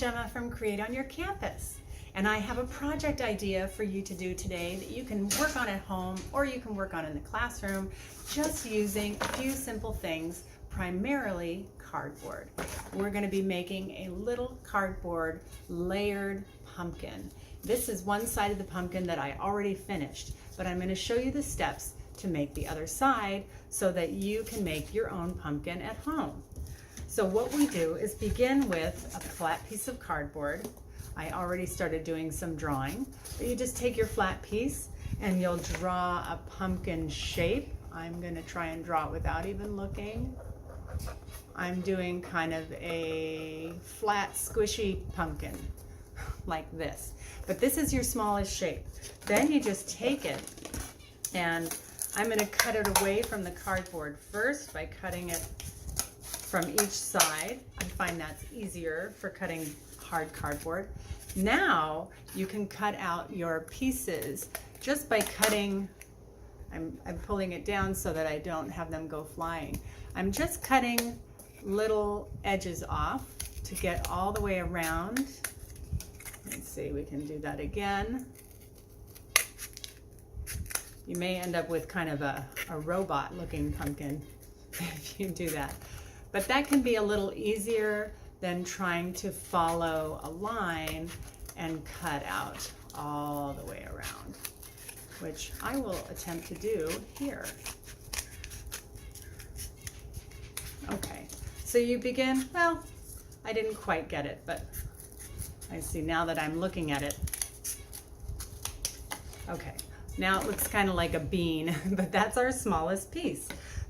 Jemma from Create on Your Campus, and I have a project idea for you to do today that you can work on at home or you can work on in the classroom just using a few simple things, primarily cardboard. We're going to be making a little cardboard layered pumpkin. This is one side of the pumpkin that I already finished, but I'm going to show you the steps to make the other side so that you can make your own pumpkin at home. So what we do is begin with a flat piece of cardboard. I already started doing some drawing, but you just take your flat piece and you'll draw a pumpkin shape. I'm going to try and draw it without even looking. I'm doing kind of a flat, squishy pumpkin like this. But this is your smallest shape. Then you just take it, and I'm going to cut it away from the cardboard first by cutting it from each side. I find that's easier for cutting hard cardboard. Now you can cut out your pieces just by cutting. I'm pulling it down so that I don't have them go flying. I'm just cutting little edges off to get all the way around. Let's see, we can do that again. You may end up with kind of a robot looking pumpkin if you do that. But that can be a little easier than trying to follow a line and cut out all the way around, which I will attempt to do here. Okay, so you begin, well, I didn't quite get it, but I see now that I'm looking at it. Okay, now it looks kind of like a bean, but that's our smallest piece.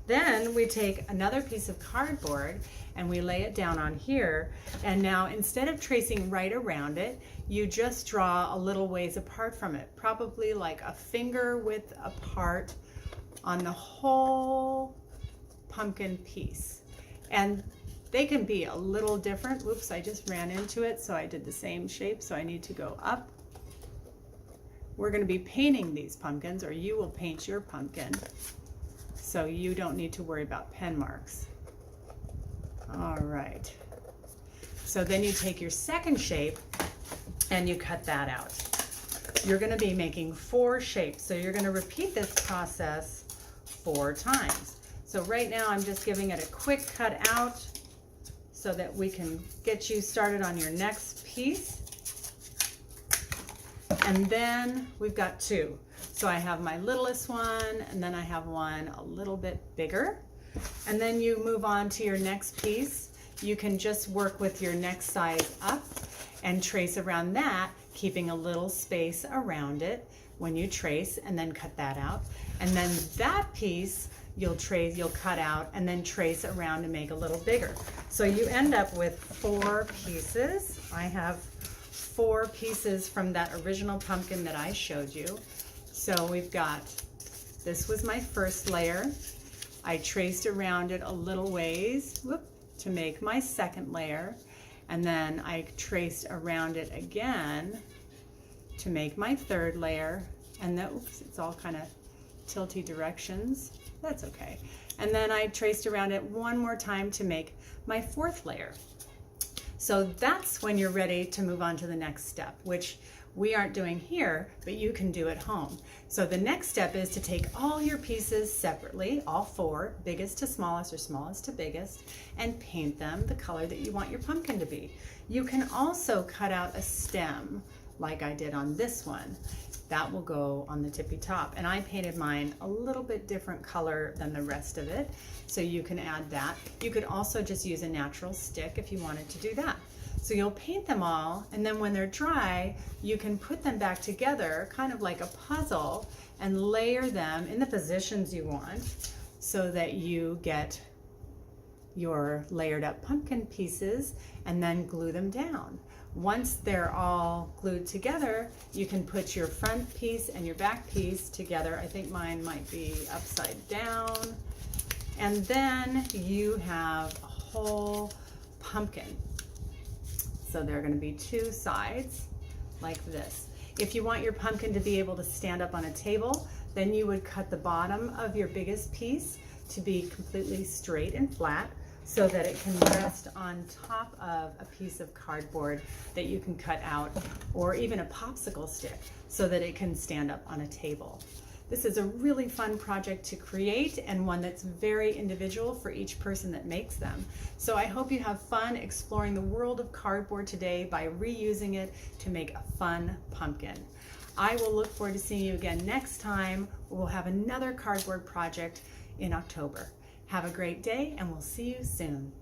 Then we take another piece of cardboard and we lay it down on here, and now instead of tracing right around it, you just draw a little ways apart from it, probably like a finger width apart on the whole pumpkin piece. And they can be a little different. Whoops, I just ran into it, so I did the same shape, so I need to go up. We're going to be painting these pumpkins, or you will paint your pumpkin, so you don't need to worry about pen marks. All right. So then you take your second shape and you cut that out. You're going to be making 4 shapes, so you're going to repeat this process 4 times. So right now I'm just giving it a quick cut out so that we can get you started on your next piece. And then we've got 2. So I have my littlest one, and then I have one a little bit bigger. And then you move on to your next piece. You can just work with your next size up and trace around that, keeping a little space around it when you trace, and then cut that out. And then that piece you'll cut out and then trace around to make a little bigger. So you end up with 4 pieces. I have 4 pieces from that original pumpkin that I showed you. So we've got, this was my first layer. I traced around it a little ways, to make my second layer. And then I traced around it again to make my third layer. And then, oops, it's all kind of tilty directions. That's okay. And then I traced around it one more time to make my 4th layer. So that's when you're ready to move on to the next step, which we aren't doing here, but you can do at home. So the next step is to take all your pieces separately, all 4, biggest to smallest or smallest to biggest, and paint them the color that you want your pumpkin to be. You can also cut out a stem like I did on this one. That will go on the tippy top. And I painted mine a little bit different color than the rest of it, so you can add that. You could also just use a natural stick if you wanted to do that. So you'll paint them all, and then when they're dry, you can put them back together, kind of like a puzzle, and layer them in the positions you want so that you get your layered up pumpkin pieces, and then glue them down. Once they're all glued together, you can put your front piece and your back piece together. I think mine might be upside down. And then you have a whole pumpkin. So there are going to be 2 sides like this. If you want your pumpkin to be able to stand up on a table, then you would cut the bottom of your biggest piece to be completely straight and flat, so that it can rest on top of a piece of cardboard that you can cut out, or even a popsicle stick so that it can stand up on a table. This is a really fun project to create, and one that's very individual for each person that makes them. So I hope you have fun exploring the world of cardboard today by reusing it to make a fun pumpkin. I will look forward to seeing you again next time. We'll have another cardboard project in October. Have a great day, and we'll see you soon.